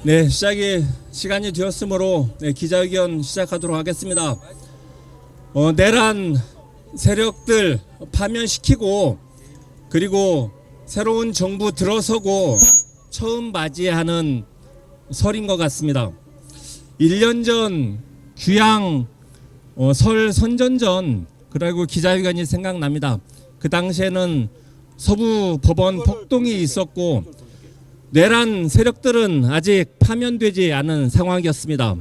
네, 시간이 되었으므로 기자회견 시작하도록 하겠습니다. 내란 세력들 파면시키고 그리고 새로운 정부 들어서고 처음 맞이하는 설인 것 같습니다. 1년 전 귀양 설 선전전 그리고 기자회견이 생각납니다. 그 당시에는 서부 법원 폭동이 있었고 내란 세력들은 아직 파면되지 않은 상황이었습니다.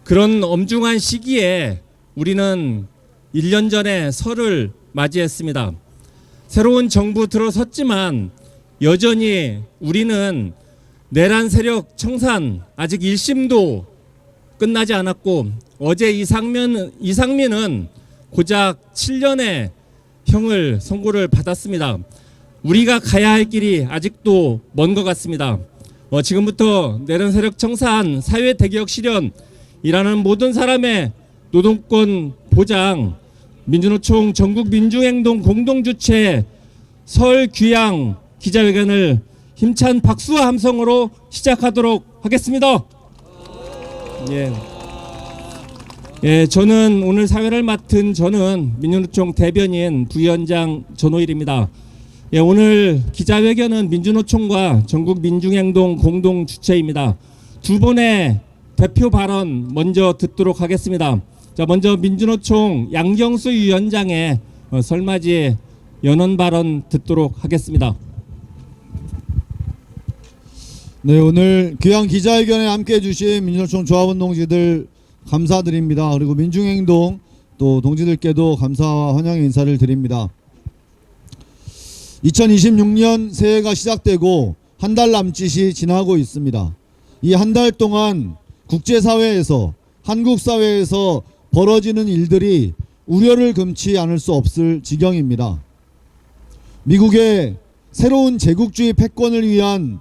그런 엄중한 시기에 우리는 1년 전에 설을 맞이했습니다. 새로운 정부 들어섰지만 여전히 우리는 내란 세력 청산 아직 1심도 끝나지 않았고 어제 이상민은 고작 7년의 형을 선고를 받았습니다. 우리가 가야 할 길이 아직도 먼 것 같습니다. 지금부터 내란 세력 청산, 사회 대개혁 실현이라는 모든 사람의 노동권 보장, 민주노총 전국 민중행동 공동주최 설 귀양 기자회견을 힘찬 박수와 함성으로 시작하도록 하겠습니다. 저는 오늘 사회를 맡은 민주노총 대변인 부위원장 전호일입니다. 오늘 기자회견은 민주노총과 전국 민중행동 공동 주최입니다. 두 분의 대표 발언 먼저 듣도록 하겠습니다. 자, 먼저 민주노총 양경수 위원장의 설맞이 연언 발언 듣도록 하겠습니다. 네, 오늘 귀양 기자회견에 함께해 주신 민주노총 조합원 동지들 감사드립니다. 그리고 민중행동 또 동지들께도 감사와 환영의 인사를 드립니다. 2026년 새해가 시작되고 한 달 남짓이 지나고 있습니다. 이 한 달 동안 국제사회에서 한국 사회에서 벌어지는 일들이 우려를 금치 않을 수 없을 지경입니다. 미국의 새로운 제국주의 패권을 위한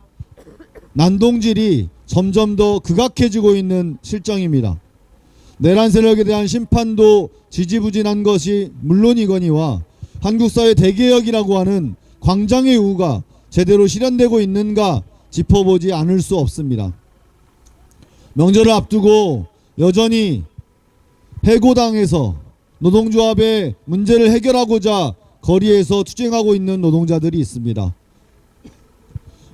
난동질이 점점 더 극악해지고 있는 실정입니다. 내란 세력에 대한 심판도 지지부진한 것이 물론이거니와 한국 사회 대개혁이라고 하는 광장의 요구가 제대로 실현되고 있는가 짚어보지 않을 수 없습니다. 명절을 앞두고 여전히 해고당에서 노동조합의 문제를 해결하고자 거리에서 투쟁하고 있는 노동자들이 있습니다.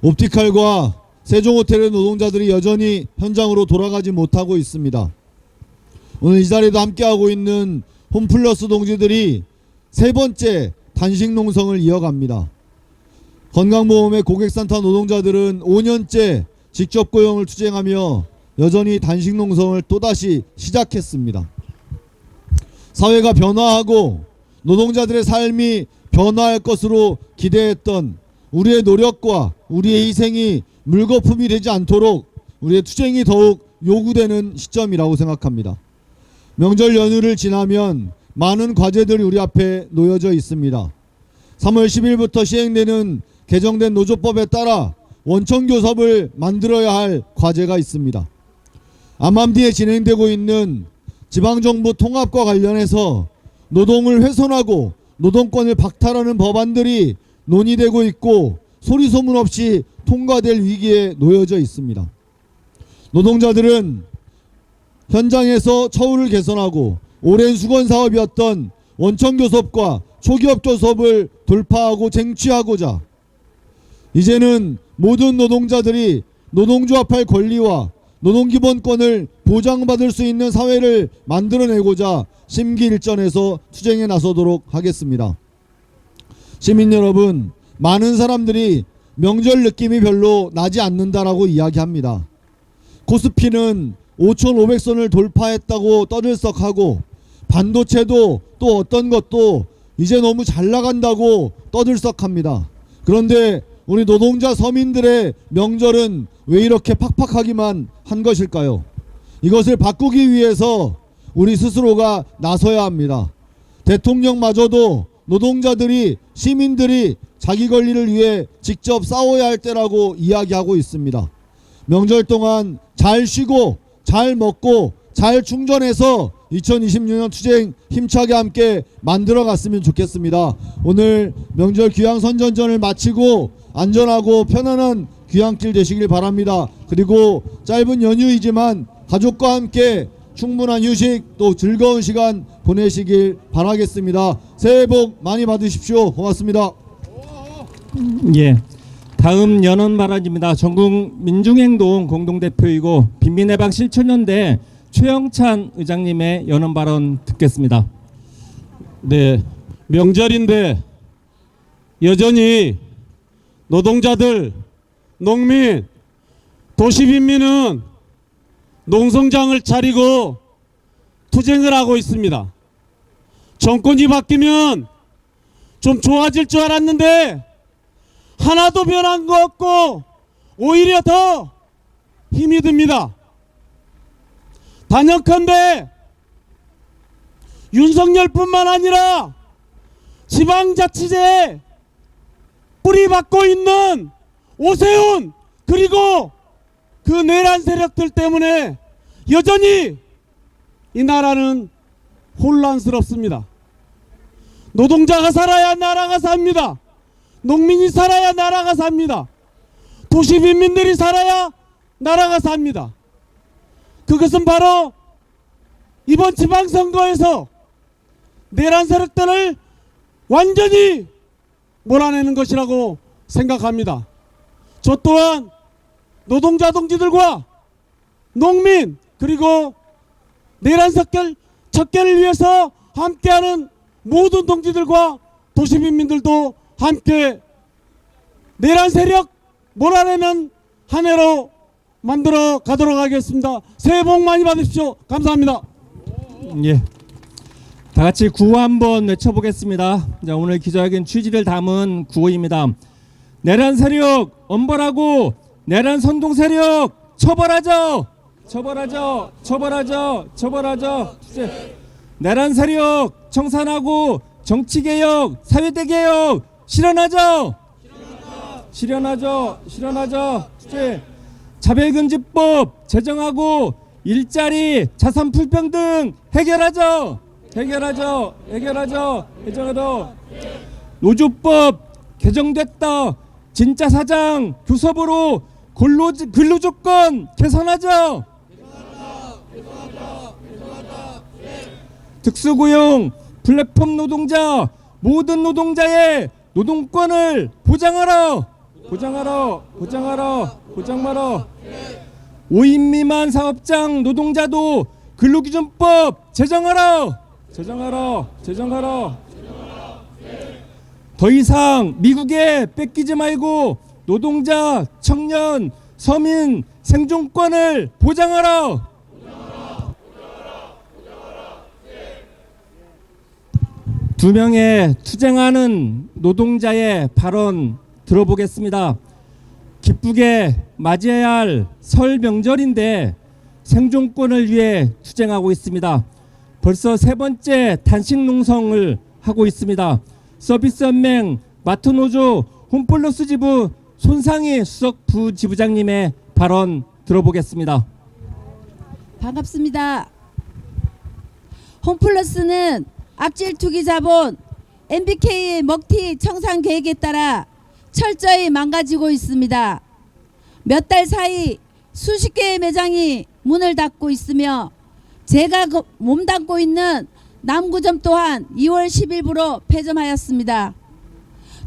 옵티칼과 세종호텔의 노동자들이 여전히 현장으로 돌아가지 못하고 있습니다. 오늘 이 자리에도 함께하고 있는 홈플러스 동지들이 세 번째 단식 농성을 이어갑니다. 건강보험의 고객산타 노동자들은 5년째 직접 고용을 투쟁하며 여전히 단식 농성을 또다시 시작했습니다. 사회가 변화하고 노동자들의 삶이 변화할 것으로 기대했던 우리의 노력과 우리의 희생이 물거품이 되지 않도록 우리의 투쟁이 더욱 요구되는 시점이라고 생각합니다. 명절 연휴를 지나면 많은 과제들이 우리 앞에 놓여져 있습니다. 3월 10일부터 시행되는 개정된 노조법에 따라 원청교섭을 만들어야 할 과제가 있습니다. 암암리에 진행되고 있는 지방정부 통합과 관련해서 노동을 훼손하고 노동권을 박탈하는 법안들이 논의되고 있고 소리소문 없이 통과될 위기에 놓여져 있습니다. 노동자들은 현장에서 처우를 개선하고 오랜 수건사업이었던 원청교섭과 초기업교섭을 돌파하고 쟁취하고자 이제는 모든 노동자들이 노동조합할 권리와 노동기본권을 보장받을 수 있는 사회를 만들어내고자 심기일전에서 투쟁에 나서도록 하겠습니다. 시민 여러분, 많은 사람들이 명절 느낌이 별로 나지 않는다라고 이야기합니다. 코스피는 5,500선을 돌파했다고 떠들썩하고 반도체도 또 어떤 것도 이제 너무 잘 나간다고 떠들썩합니다. 그런데 우리 노동자 서민들의 명절은 왜 이렇게 팍팍하기만 한 것일까요? 이것을 바꾸기 위해서 우리 스스로가 나서야 합니다. 대통령마저도 노동자들이 시민들이 자기 권리를 위해 직접 싸워야 할 때라고 이야기하고 있습니다. 명절 동안 잘 쉬고 잘 먹고 잘 충전해서 2026년 투쟁 힘차게 함께 만들어 갔으면 좋겠습니다. 오늘 명절 귀양 선전전을 마치고 안전하고 편안한 귀향길 되시길 바랍니다. 그리고 짧은 연휴이지만 가족과 함께 충분한 휴식 또 즐거운 시간 보내시길 바라겠습니다. 새해 복 많이 받으십시오. 고맙습니다. 예. 다음 연원 발언입니다. 전국 민중행동 공동대표이고 빈민해방 실천연대 최영찬 의장님의 연원 발언 듣겠습니다. 네, 명절인데 여전히 노동자들, 농민, 도시빈민은 농성장을 차리고 투쟁을 하고 있습니다. 정권이 바뀌면 좀 좋아질 줄 알았는데 하나도 변한 거 없고 오히려 더 힘이 듭니다. 단연컨대 윤석열뿐만 아니라 지방자치제에 뿌리박고 있는 오세훈 그리고 그 내란 세력들 때문에 여전히 이 나라는 혼란스럽습니다. 노동자가 살아야 나라가 삽니다. 농민이 살아야 나라가 삽니다. 도시 빈민들이 살아야 나라가 삽니다. 그것은 바로 이번 지방선거에서 내란 세력들을 완전히 몰아내는 것이라고 생각합니다. 저 또한 노동자 동지들과 농민 그리고 내란 세력 척결을 위해서 함께하는 모든 동지들과 도시민들도 함께 내란 세력 몰아내는 한 해로 만들어 가도록 하겠습니다. 새해 복 많이 받으십시오. 감사합니다. 예. 다 같이 구호 한번 외쳐보겠습니다. 자, 오늘 기자회견 취지를 담은 구호입니다. 내란 세력 엄벌하고 내란 선동 세력 처벌하죠. 처벌하죠. 처벌하죠. 처벌하죠. 내란 세력 청산하고 정치개혁, 사회대개혁 실현하죠. 실현하죠. 실현하죠. 차별금지법 제정하고 일자리, 자산 불평등 해결하죠. 해결하죠. 해결하죠. 해결하죠. 노조법 개정됐다. 진짜 사장 교섭으로 근로조건 개선하죠. 특수고용 플랫폼 노동자 모든 노동자의 노동권을 보장하라. 보장하라. 보장하라. 보장하라. 5인 미만 사업장 노동자도 근로기준법 제정하라. 제정하라. 제정하라. 더 이상 미국에 뺏기지 말고 노동자, 청년, 서민 생존권을 보장하라. 두 명의 투쟁하는 노동자의 발언 들어보겠습니다. 기쁘게 맞이해야 할 설 명절인데 생존권을 위해 투쟁하고 있습니다. 벌써 세 번째 단식 농성을 하고 있습니다. 서비스연맹 마트노조 홈플러스 지부 손상희 수석 부지부장님의 발언 들어보겠습니다. 반갑습니다. 홈플러스는 악질 투기 자본 MBK의 먹튀 청산 계획에 따라 철저히 망가지고 있습니다. 몇 달 사이 수십 개의 매장이 문을 닫고 있으며 제가 몸담고 있는 남구점 또한 2월 10일부로 폐점하였습니다.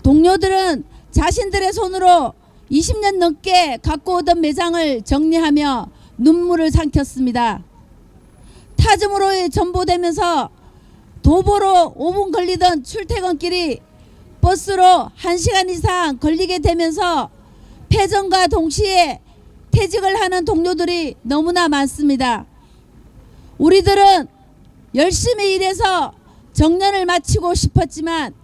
동료들은 자신들의 손으로 20년 넘게 갖고 오던 매장을 정리하며 눈물을 삼켰습니다. 타점으로 전보되면서 도보로 5분 걸리던 출퇴근길이 버스로 1시간 이상 걸리게 되면서 폐점과 동시에 퇴직을 하는 동료들이 너무나 많습니다. 우리들은 열심히 일해서 정년을 마치고 싶었지만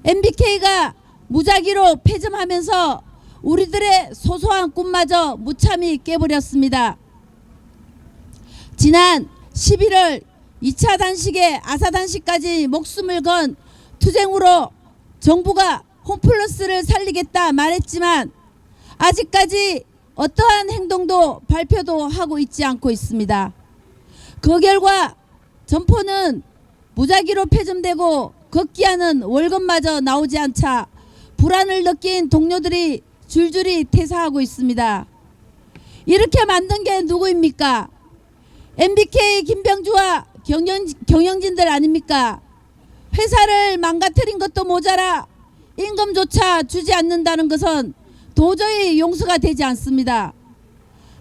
MBK가 무작위로 폐점하면서 우리들의 소소한 꿈마저 무참히 깨버렸습니다. 지난 11월 2차 단식에 아사 단식까지 목숨을 건 투쟁으로 정부가 홈플러스를 살리겠다 말했지만 아직까지 어떠한 행동도 발표도 하고 있지 않고 있습니다. 그 결과 점포는 무작위로 폐점되고 걷기하는 월급마저 나오지 않자 불안을 느낀 동료들이 줄줄이 퇴사하고 있습니다. 이렇게 만든 게 누구입니까? MBK 김병주와 경영진들 아닙니까? 회사를 망가뜨린 것도 모자라 임금조차 주지 않는다는 것은 도저히 용서가 되지 않습니다.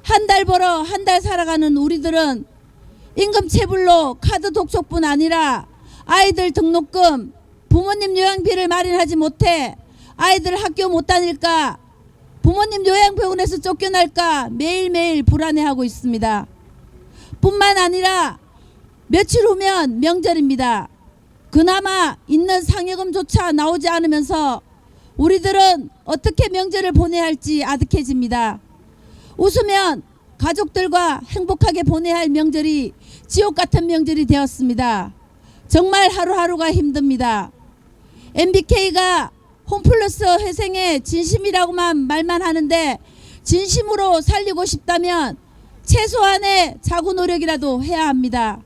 한 달 벌어 한 달 살아가는 우리들은 임금 체불로 카드 독촉뿐 아니라 아이들 등록금, 부모님 요양비를 마련하지 못해 아이들 학교 못 다닐까, 부모님 요양병원에서 쫓겨날까 매일매일 불안해하고 있습니다. 뿐만 아니라 며칠 후면 명절입니다. 그나마 있는 상여금조차 나오지 않으면서 우리들은 어떻게 명절을 보내야 할지 아득해집니다. 웃으면 가족들과 행복하게 보내야 할 명절이 지옥 같은 명절이 되었습니다. 정말 하루하루가 힘듭니다. MBK가 홈플러스 회생의 진심이라고만 말만 하는데 진심으로 살리고 싶다면 최소한의 자구 노력이라도 해야 합니다.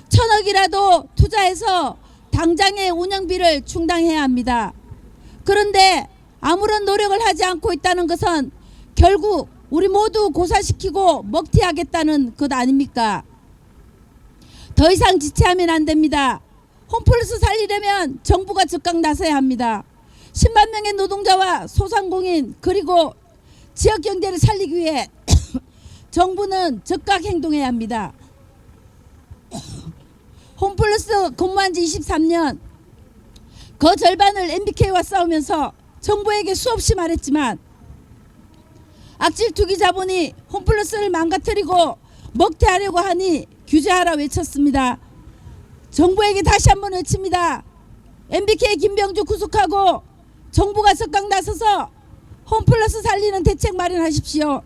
1,000억이라도 투자해서 당장의 운영비를 충당해야 합니다. 그런데 아무런 노력을 하지 않고 있다는 것은 결국 우리 모두 고사시키고 먹튀하겠다는 것 아닙니까? 더 이상 지체하면 안 됩니다. 홈플러스 살리려면 정부가 즉각 나서야 합니다. 10만 명의 노동자와 소상공인 그리고 지역 경제를 살리기 위해 정부는 즉각 행동해야 합니다. 홈플러스 근무한 지 23년, 그 절반을 MBK와 싸우면서 정부에게 수없이 말했지만 악질 투기 자본이 홈플러스를 망가뜨리고 먹튀하려고 하니 규제하라 외쳤습니다. 정부에게 다시 한번 외칩니다. MBK 김병주 구속하고 정부가 즉각 나서서 홈플러스 살리는 대책 마련하십시오.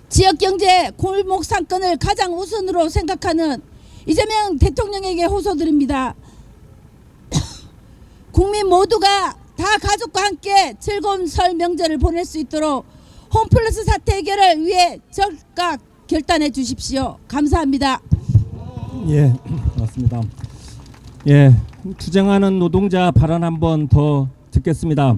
지역경제 골목 상권을 가장 우선으로 생각하는 이재명 대통령에게 호소드립니다. 국민 모두가 다 가족과 함께 즐거운 설 명절을 보낼 수 있도록 홈플러스 사태 해결을 위해 즉각 결단해 주십시오. 감사합니다. 예, 맞습니다. 예, 투쟁하는 노동자 발언 한번 더 듣겠습니다.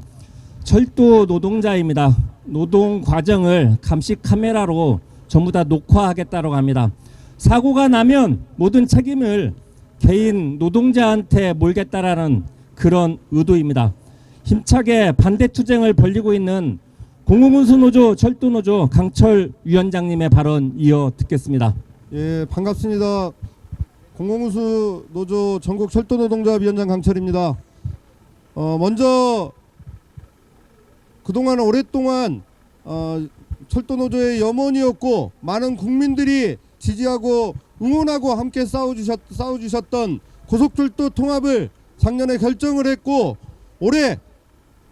철도 노동자입니다. 노동 과정을 감시 카메라로 전부 다 녹화하겠다고 합니다. 사고가 나면 모든 책임을 개인 노동자한테 몰겠다라는 그런 의도입니다. 힘차게 반대 투쟁을 벌이고 있는 공공운수노조 철도노조 강철 위원장님의 발언 이어 듣겠습니다. 예, 반갑습니다. 공공운수노조 전국 철도노동자 위원장 강철입니다. 먼저 그동안 오랫동안 철도노조의 염원이었고 많은 국민들이 지지하고 응원하고 함께 싸워주셨던 고속철도 통합을 작년에 결정을 했고 올해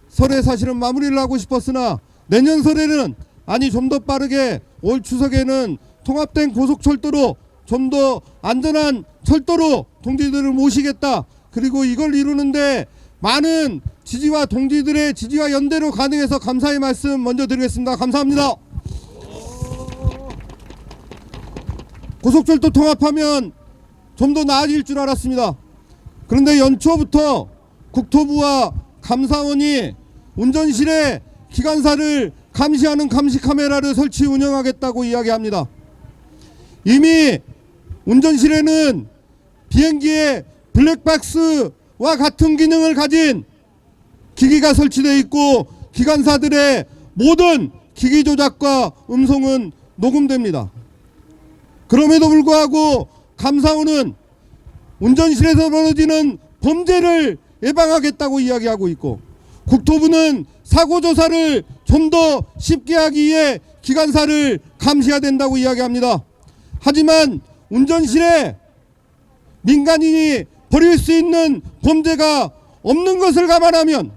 설에 사실은 마무리를 하고 싶었으나 내년 설에는 아니 좀 더 빠르게 올 추석에는 통합된 고속철도로 좀 더 안전한 철도로 동지들을 모시겠다. 그리고 이걸 이루는데 많은 지지와 동지들의 지지와 연대로 가능해서 감사의 말씀 먼저 드리겠습니다. 감사합니다. 고속철도 통합하면 좀 더 나아질 줄 알았습니다. 그런데 연초부터 국토부와 감사원이 운전실에 기관사를 감시하는 감시 카메라를 설치 운영하겠다고 이야기합니다. 이미 운전실에는 비행기의 블랙박스와 같은 기능을 가진 기기가 설치되어 있고 기관사들의 모든 기기 조작과 음성은 녹음됩니다. 그럼에도 불구하고 감사원은 운전실에서 벌어지는 범죄를 예방하겠다고 이야기하고 있고 국토부는 사고조사를 좀 더 쉽게 하기 위해 기관사를 감시해야 된다고 이야기합니다. 하지만 운전실에 민간인이 벌일 수 있는 범죄가 없는 것을 감안하면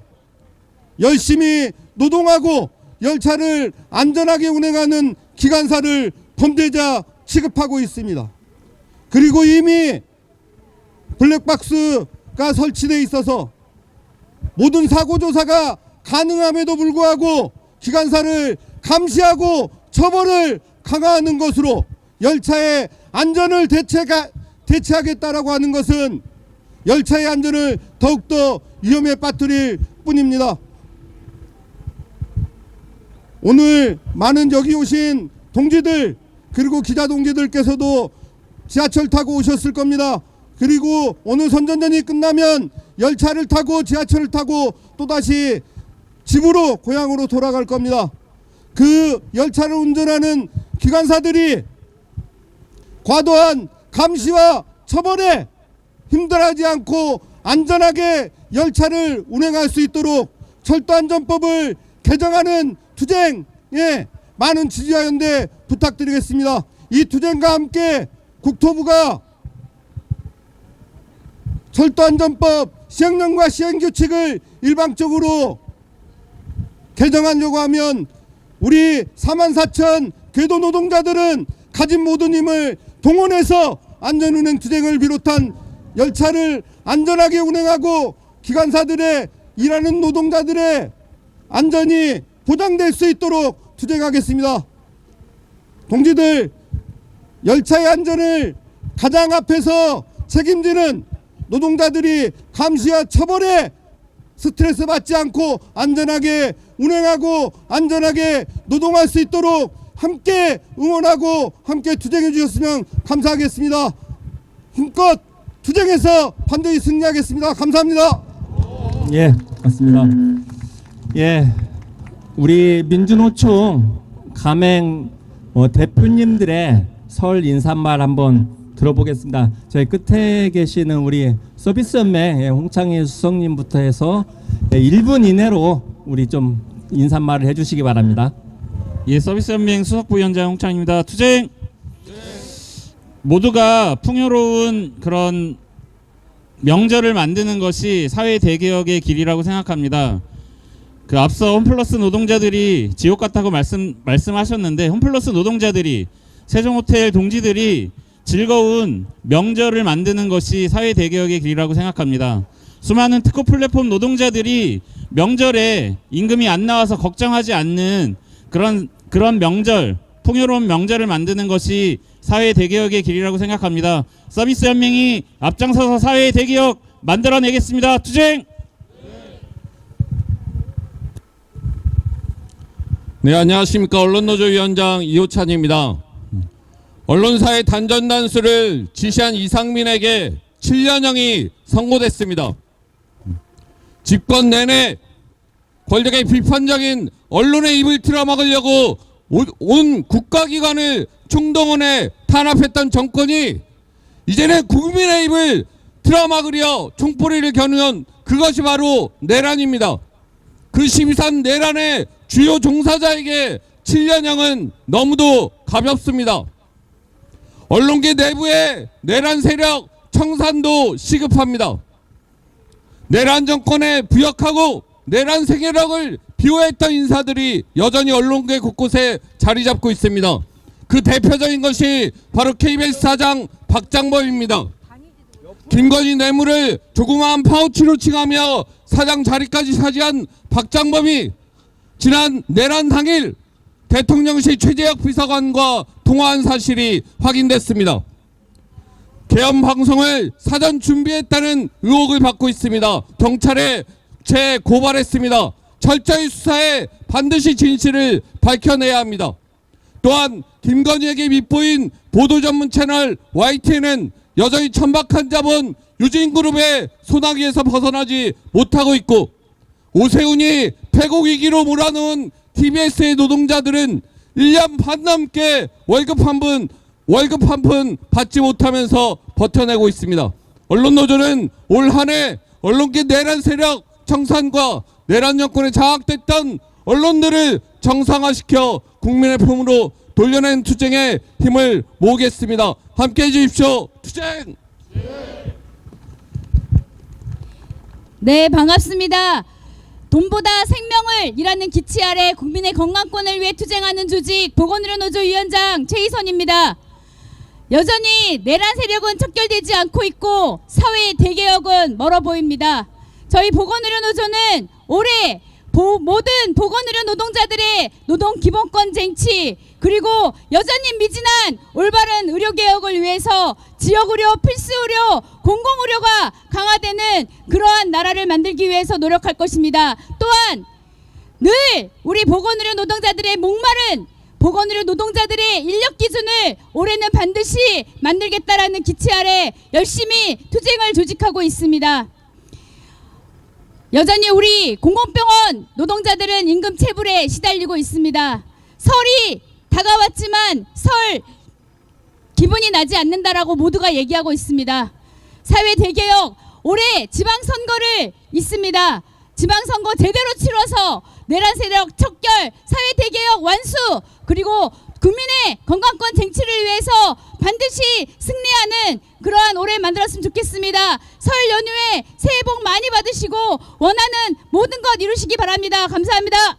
열심히 노동하고 열차를 안전하게 운행하는 기관사를 범죄자 취급하고 있습니다. 그리고 이미 블랙박스가 설치되어 있어서 모든 사고조사가 가능함에도 불구하고 기관사를 감시하고 처벌을 강화하는 것으로 열차의 안전을 대체하겠다라고 하는 것은 열차의 안전을 더욱더 위험에 빠뜨릴 뿐입니다. 오늘 많은 여기 오신 동지들 그리고 기자 동지들께서도 지하철 타고 오셨을 겁니다. 그리고 오늘 선전전이 끝나면 열차를 타고 지하철을 타고 또다시 집으로 고향으로 돌아갈 겁니다. 그 열차를 운전하는 기관사들이 과도한 감시와 처벌에 힘들어하지 않고 안전하게 열차를 운행할 수 있도록 철도안전법을 개정하는 투쟁에 많은 지지와 연대 부탁드리겠습니다. 이 투쟁과 함께 국토부가 철도안전법 시행령과 시행규칙을 일방적으로 개정하려고 하면 우리 44,000 궤도 노동자들은 가진 모든 힘을 동원해서 안전운행 투쟁을 비롯한 열차를 안전하게 운행하고 기관사들의 일하는 노동자들의 안전이 보장될 수 있도록 투쟁하겠습니다. 동지들, 열차의 안전을 가장 앞에서 책임지는 노동자들이 감시와 처벌에 스트레스 받지 않고 안전하게 운행하고 안전하게 노동할 수 있도록 함께 응원하고 함께 투쟁해 주셨으면 감사하겠습니다. 힘껏 투쟁해서 반드시 승리하겠습니다. 감사합니다. 예, 맞습니다. 예, 우리 민주노총 가맹 대표님들의 설 인사말 한번 들어보겠습니다. 저희 끝에 계시는 우리 서비스연맹 홍창희 수석님부터 해서 1분 이내로 우리 좀 인사말을 해주시기 바랍니다. 예, 서비스연맹 수석부위원장 홍창입니다. 투쟁! 모두가 풍요로운 그런 명절을 만드는 것이 사회 대개혁의 길이라고 생각합니다. 그 앞서 홈플러스 노동자들이 지옥 같다고 말씀하셨는데, 홈플러스 노동자들이, 세종호텔 동지들이 즐거운 명절을 만드는 것이 사회 대개혁의 길이라고 생각합니다. 수많은 특허 플랫폼 노동자들이 명절에 임금이 안 나와서 걱정하지 않는 그런 명절, 풍요로운 명절을 만드는 것이 사회 대개혁의 길이라고 생각합니다. 서비스 연맹이 앞장서서 사회 대개혁 만들어내겠습니다. 투쟁! 네, 안녕하십니까. 언론노조위원장 이호찬입니다. 언론사의 단전단수를 지시한 이상민에게 7년형이 선고됐습니다. 집권 내내 권력의 비판적인 언론의 입을 틀어막으려고 온 국가기관을 총동원해 탄압했던 정권이 이제는 국민의 입을 틀어막으려 총뿌리를 겨누는 그것이 바로 내란입니다. 그 심산 내란의 주요 종사자에게 7년형은 너무도 가볍습니다. 언론계 내부의 내란 세력 청산도 시급합니다. 내란 정권에 부역하고 내란 세력을 비호했던 인사들이 여전히 언론계 곳곳에 자리 잡고 있습니다. 그 대표적인 것이 바로 KBS 사장 박장범입니다. 김건희 뇌물을 조그마한 파우치로 칭하며 사장 자리까지 차지한 박장범이 지난 내란 당일 대통령실 최재혁 비서관과 통화한 사실이 확인됐습니다. 개헌 방송을 사전 준비했다는 의혹을 받고 있습니다. 경찰에 재고발했습니다. 철저히 수사해 반드시 진실을 밝혀내야 합니다. 또한 김건희에게 밉보인 보도 전문 채널 YTN은 여전히 천박한 자본 유진그룹의 소나기에서 벗어나지 못하고 있고, 오세훈이 폐곡 위기로 몰아넣은 TBS의 노동자들은 1년 반 넘게 월급 한 푼 받지 못하면서 버텨내고 있습니다. 언론노조는 올 한 해 언론계 내란 세력 청산과 내란 정권에 장악됐던 언론들을 정상화시켜 국민의 품으로 돌려낸 투쟁에 힘을 모으겠습니다. 함께해 주십시오. 투쟁! 네, 반갑습니다. 돈보다 생명을 이라는 기치 아래 국민의 건강권을 위해 투쟁하는 조직 보건의료노조 위원장 최희선입니다. 여전히 내란 세력은 척결되지 않고 있고 사회의 대개혁은 멀어 보입니다. 저희 보건의료노조는 올해 모든 보건의료 노동자들의 노동 기본권 쟁취, 그리고 여전히 미진한 올바른 의료개혁을 위해서 지역의료, 필수의료, 공공의료가 강화되는 그러한 나라를 만들기 위해서 노력할 것입니다. 또한 늘 우리 보건의료 노동자들의 목마른 보건의료 노동자들의 인력 기준을 올해는 반드시 만들겠다라는 기치 아래 열심히 투쟁을 조직하고 있습니다. 여전히 우리 공공병원 노동자들은 임금 체불에 시달리고 있습니다. 설이 다가왔지만 설 기분이 나지 않는다라고 모두가 얘기하고 있습니다. 사회 대개혁 올해 지방선거를 있습니다. 지방선거 제대로 치러서 내란 세력 척결, 사회 대개혁 완수, 그리고 국민의 건강권 쟁취를 위해서 반드시 승리하는 그러한 올해 만들었으면 좋겠습니다. 설 연휴에 새해 복 많이 받으시고 원하는 모든 것 이루시기 바랍니다. 감사합니다.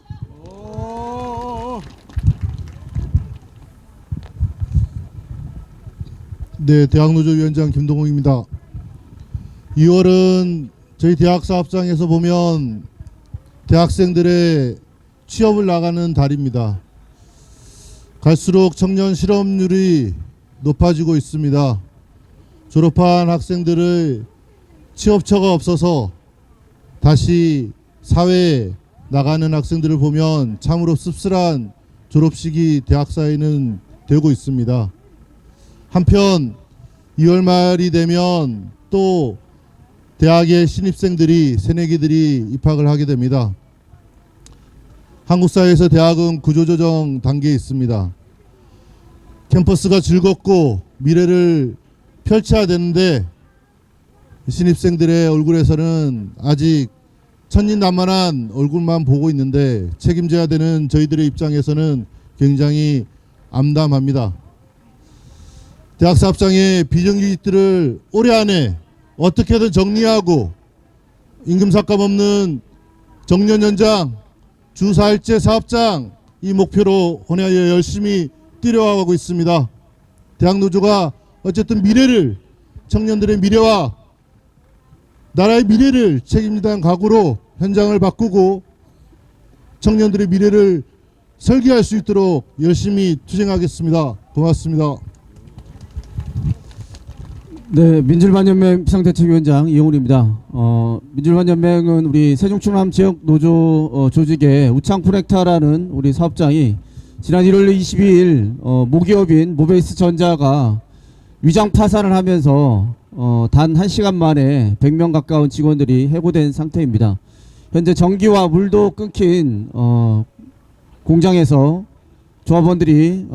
네, 대학노조위원장 김동욱입니다. 2월은 저희 대학 사업장에서 보면 대학생들의 취업을 나가는 달입니다. 갈수록 청년 실업률이 높아지고 있습니다. 졸업한 학생들의 취업처가 없어서 다시 사회에 나가는 학생들을 보면 참으로 씁쓸한 졸업식이 대학사에는 되고 있습니다. 한편 2월 말이 되면 또 대학의 신입생들이 새내기들이 입학을 하게 됩니다. 한국 사회에서 대학은 구조조정 단계에 있습니다. 캠퍼스가 즐겁고 미래를 펼쳐야 되는데 신입생들의 얼굴에서는 아직 천진난만한 얼굴만 보고 있는데 책임져야 되는 저희들의 입장에서는 굉장히 암담합니다. 대학 사업장의 비정규직들을 올해 안에 어떻게든 정리하고 임금 삭감 없는 정년 연장, 주 4일제 사업장 이 목표로 혼하여 열심히 뛰어가고 있습니다. 대학노조가 어쨌든 미래를, 청년들의 미래와 나라의 미래를 책임지다는 각오로 현장을 바꾸고 청년들의 미래를 설계할 수 있도록 열심히 투쟁하겠습니다. 고맙습니다. 네, 민주반연맹 비상대책위원장 이용훈입니다. 민주반연맹은 우리 세종충남 지역노조 조직의 우창프렉타라는 우리 사업장이 지난 1월 22일 모기업인 모베이스전자가 위장 파산을 하면서 단 1시간 만에 100명 가까운 직원들이 해고된 상태입니다. 현재 전기와 물도 끊긴 공장에서 조합원들이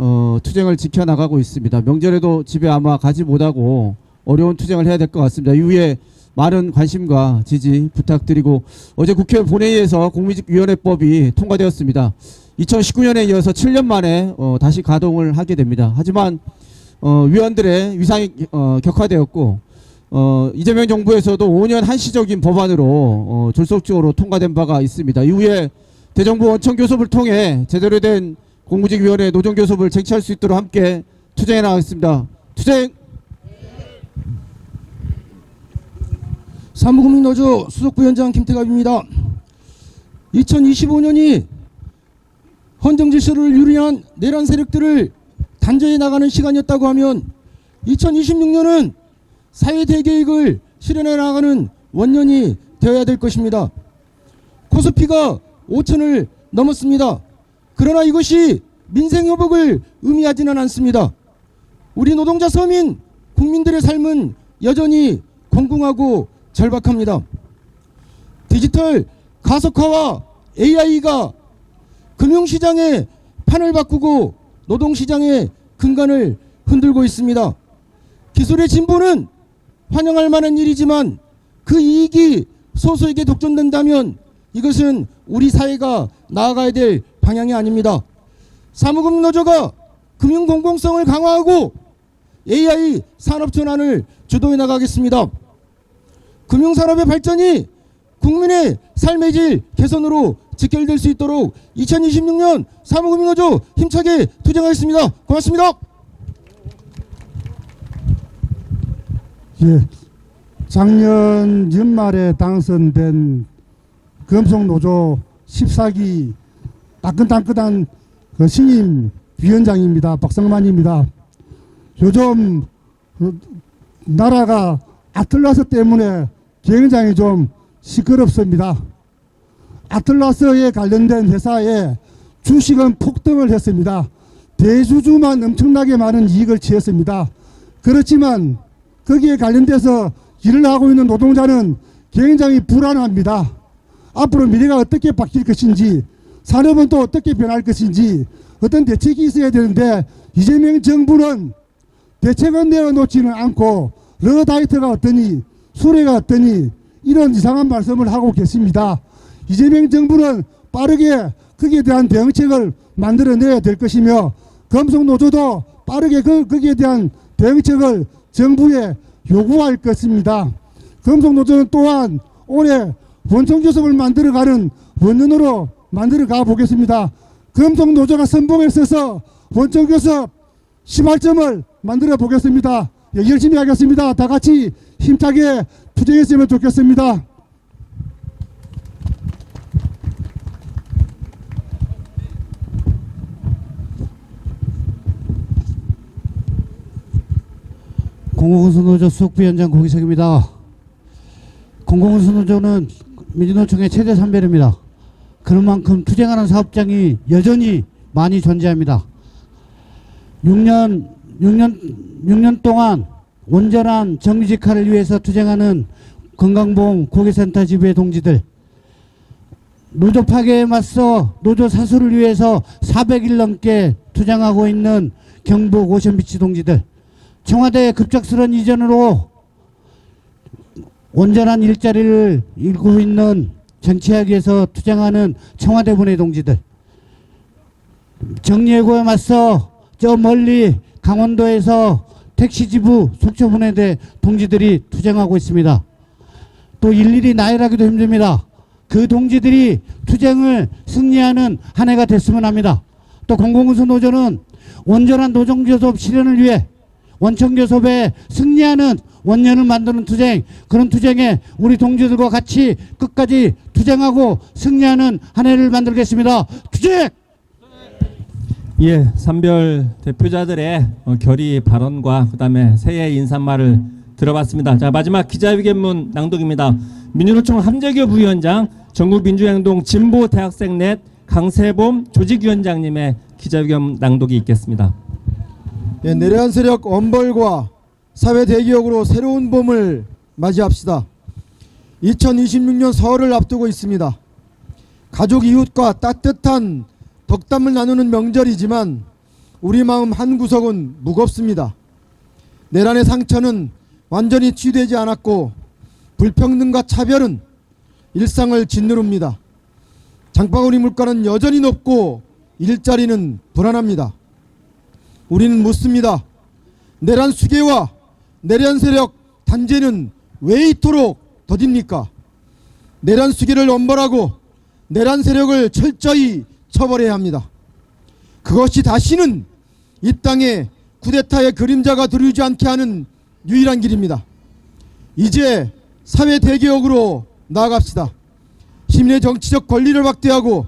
투쟁을 지켜나가고 있습니다. 명절에도 집에 아마 가지 못하고 어려운 투쟁을 해야 될 것 같습니다. 이후에 많은 관심과 지지 부탁드리고, 어제 국회 본회의에서 공무직위원회법이 통과되었습니다. 2019년에 이어서 7년 만에 다시 가동을 하게 됩니다. 하지만 위원들의 위상이 격화되었고 이재명 정부에서도 5년 한시적인 법안으로 졸속적으로 통과된 바가 있습니다. 이후에 대정부 원청교섭을 통해 제대로 된 공무직위원회 노정교섭을 쟁취할 수 있도록 함께 투쟁해 나가겠습니다. 투쟁! 사무국민노조 수석부위원장 김태갑입니다. 2025년이 헌정 질서를 유린한 내란 세력들을 단죄해 나가는 시간이었다고 하면 2026년은 사회 대개혁을 실현해 나가는 원년이 되어야 될 것입니다. 코스피가 5천을 넘었습니다. 그러나 이것이 민생 회복을 의미하지는 않습니다. 우리 노동자 서민 국민들의 삶은 여전히 공공하고 절박합니다. 디지털 가속화와 AI가 금융시장의 판을 바꾸고 노동시장의 근간을 흔들고 있습니다. 기술의 진보는 환영할 만한 일이지만 그 이익이 소수에게 독점된다면 이것은 우리 사회가 나아가야 될 방향이 아닙니다. 사무국민노조가 금융공공성을 강화하고 AI 산업 전환을 주도해 나가겠습니다. 금융산업의 발전이 국민의 삶의 질 개선으로 직결될 수 있도록 2026년 사무국민노조 힘차게 투쟁하겠습니다. 고맙습니다. 예, 작년 연말에 당선된 금속노조 14기 따끈따끈한 그 신임 위원장입니다. 박성만입니다. 요즘 나라가 아틀라스 때문에 굉장히 좀 시끄럽습니다. 아틀라스에 관련된 회사에 주식은 폭등을 했습니다. 대주주만 엄청나게 많은 이익을 취했습니다. 그렇지만 거기에 관련돼서 일을 하고 있는 노동자는 굉장히 불안합니다. 앞으로 미래가 어떻게 바뀔 것인지, 산업은 또 어떻게 변할 것인지 어떤 대책이 있어야 되는데 이재명 정부는 대책은 내어놓지는 않고 러다이트가 어떠니 수레가 어떠니 이런 이상한 말씀을 하고 계십니다. 이재명 정부는 빠르게 거기에 대한 대응책을 만들어내야 될 것이며 금속노조도 빠르게 거기에 대한 대응책을 정부에 요구할 것입니다. 금속노조는 또한 올해 원청교섭을 만들어가는 원년으로 만들어가 보겠습니다. 금속노조가 선봉에 서서 원청교섭 18점을 만들어 보겠습니다. 열심히 하겠습니다. 다 같이 힘차게 투쟁했으면 좋겠습니다. 공공운수노조 수석부위원장 고기석입니다. 공공운수노조는 민주노총의 최대 선배입니다. 그런 만큼 투쟁하는 사업장이 여전히 많이 존재합니다. 6년 동안 온전한 정규직화를 위해서 투쟁하는 건강보험 고객센터 지부의 동지들, 노조 파괴에 맞서 노조 사수를 위해서 400일 넘게 투쟁하고 있는 경북 오션비치 동지들, 청와대의 급작스러운 이전으로 온전한 일자리를 잃고 있는 정치하기 위해서 투쟁하는 청와대 분의 동지들, 정리해고에 맞서 저 멀리 강원도에서 택시지부 속초분해대 동지들이 투쟁하고 있습니다. 또 일일이 나열하기도 힘듭니다. 그 동지들이 투쟁을 승리하는 한 해가 됐으면 합니다. 또 공공운수노조는 온전한 노동교섭 실현을 위해 원청교섭에 승리하는 원년을 만드는 투쟁, 그런 투쟁에 우리 동지들과 같이 끝까지 투쟁하고 승리하는 한 해를 만들겠습니다. 투쟁! 예, 산별 대표자들의 결의 발언과 그다음에 새해 인사말을 들어봤습니다. 자, 마지막 기자회견문 낭독입니다. 민주노총 함재규 부위원장, 전국민주행동 진보대학생넷 강세범 조직위원장님의 기자회견 낭독이 있겠습니다. 예, 내려한 세력 엄벌과 사회 대기업으로 새로운 봄을 맞이합시다. 2026년 설을 앞두고 있습니다. 가족 이웃과 따뜻한 덕담을 나누는 명절이지만 우리 마음 한 구석은 무겁습니다. 내란의 상처는 완전히 치유되지 않았고 불평등과 차별은 일상을 짓누릅니다. 장바구니 물가는 여전히 높고 일자리는 불안합니다. 우리는 묻습니다. 내란 수괴와 내란 세력 단죄는 왜 이토록 더딥니까? 내란 수괴를 엄벌하고 내란 세력을 철저히 처벌해야 합니다. 그것이 다시는 이 땅에 쿠데타의 그림자가 들이지 않게 하는 유일한 길입니다. 이제 사회 대개혁으로 나아갑시다. 시민의 정치적 권리를 확대하고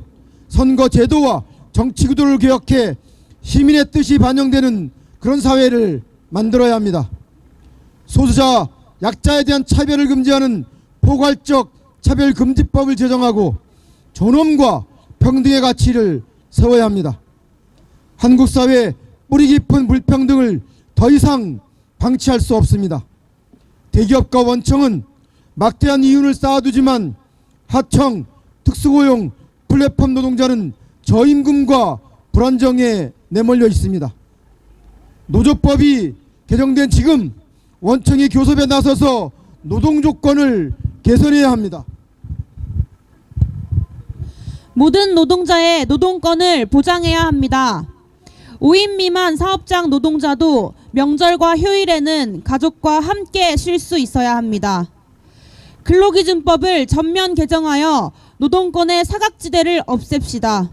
선거 제도와 정치 구도를 개혁해 시민의 뜻이 반영되는 그런 사회를 만들어야 합니다. 소수자, 약자에 대한 차별을 금지하는 포괄적 차별금지법을 제정하고 존엄과 평등의 가치를 세워야 합니다. 한국 사회의 뿌리 깊은 불평등을 더 이상 방치할 수 없습니다. 대기업과 원청은 막대한 이윤을 쌓아두지만 하청, 특수고용, 플랫폼 노동자는 저임금과 불안정에 내몰려 있습니다. 노조법이 개정된 지금 원청이 교섭에 나서서 노동 조건을 개선해야 합니다. 모든 노동자의 노동권을 보장해야 합니다. 5인 미만 사업장 노동자도 명절과 휴일에는 가족과 함께 쉴 수 있어야 합니다. 근로기준법을 전면 개정하여 노동권의 사각지대를 없앱시다.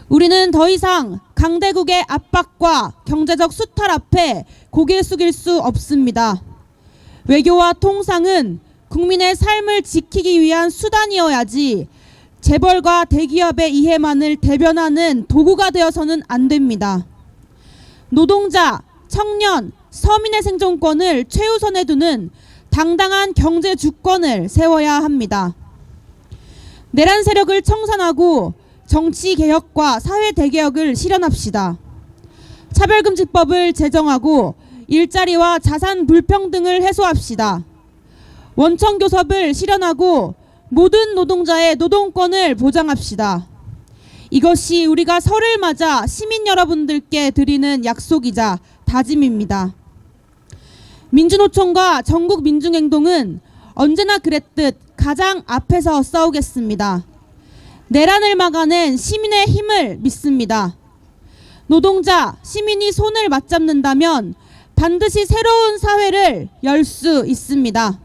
우리는 더 이상 강대국의 압박과 경제적 수탈 앞에 고개 숙일 수 없습니다. 외교와 통상은 국민의 삶을 지키기 위한 수단이어야지 재벌과 대기업의 이해만을 대변하는 도구가 되어서는 안 됩니다. 노동자, 청년, 서민의 생존권을 최우선에 두는 당당한 경제 주권을 세워야 합니다. 내란 세력을 청산하고 정치 개혁과 사회 대개혁을 실현합시다. 차별금지법을 제정하고 일자리와 자산 불평등을 해소합시다. 원청교섭을 실현하고 모든 노동자의 노동권을 보장합시다. 이것이 우리가 설을 맞아 시민 여러분들께 드리는 약속이자 다짐입니다. 민주노총과 전국민중행동은 언제나 그랬듯 가장 앞에서 싸우겠습니다. 내란을 막아낸 시민의 힘을 믿습니다. 노동자, 시민이 손을 맞잡는다면 반드시 새로운 사회를 열 수 있습니다.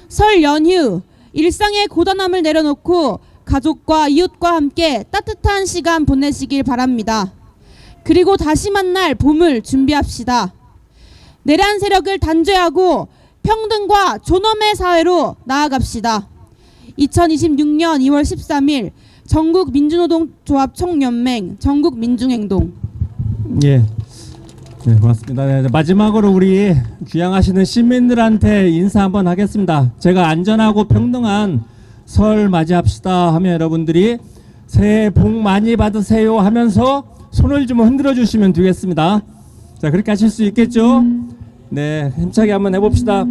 설 연휴, 일상의 고단함을 내려놓고 가족과 이웃과 함께 따뜻한 시간 보내시길 바랍니다. 그리고 다시 만날 봄을 준비합시다. 내란 세력을 단죄하고 평등과 존엄의 사회로 나아갑시다. 2026년 2월 13일 전국민주노동조합 총연맹 전국민중행동. 예. 네, 고맙습니다. 네, 마지막으로 우리 귀향하시는 시민들한테 인사 한번 하겠습니다. 제가 안전하고 평등한 설 맞이합시다 하면 여러분들이 새해 복 많이 받으세요 하면서 손을 좀 흔들어 주시면 되겠습니다. 자, 그렇게 하실 수 있겠죠? 네, 힘차게 한번 해봅시다.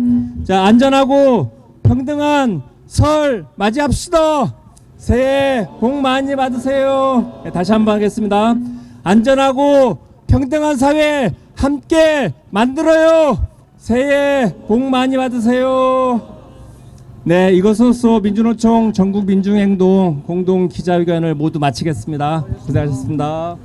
자, 안전하고 평등한 설 맞이합시다. 새해 복 많이 받으세요. 네, 다시 한번 하겠습니다. 안전하고 평등한 사회 함께 만들어요. 새해 복 많이 받으세요. 네, 이것으로써 민주노총 전국민중행동 공동기자회견을 모두 마치겠습니다. 고생하셨습니다.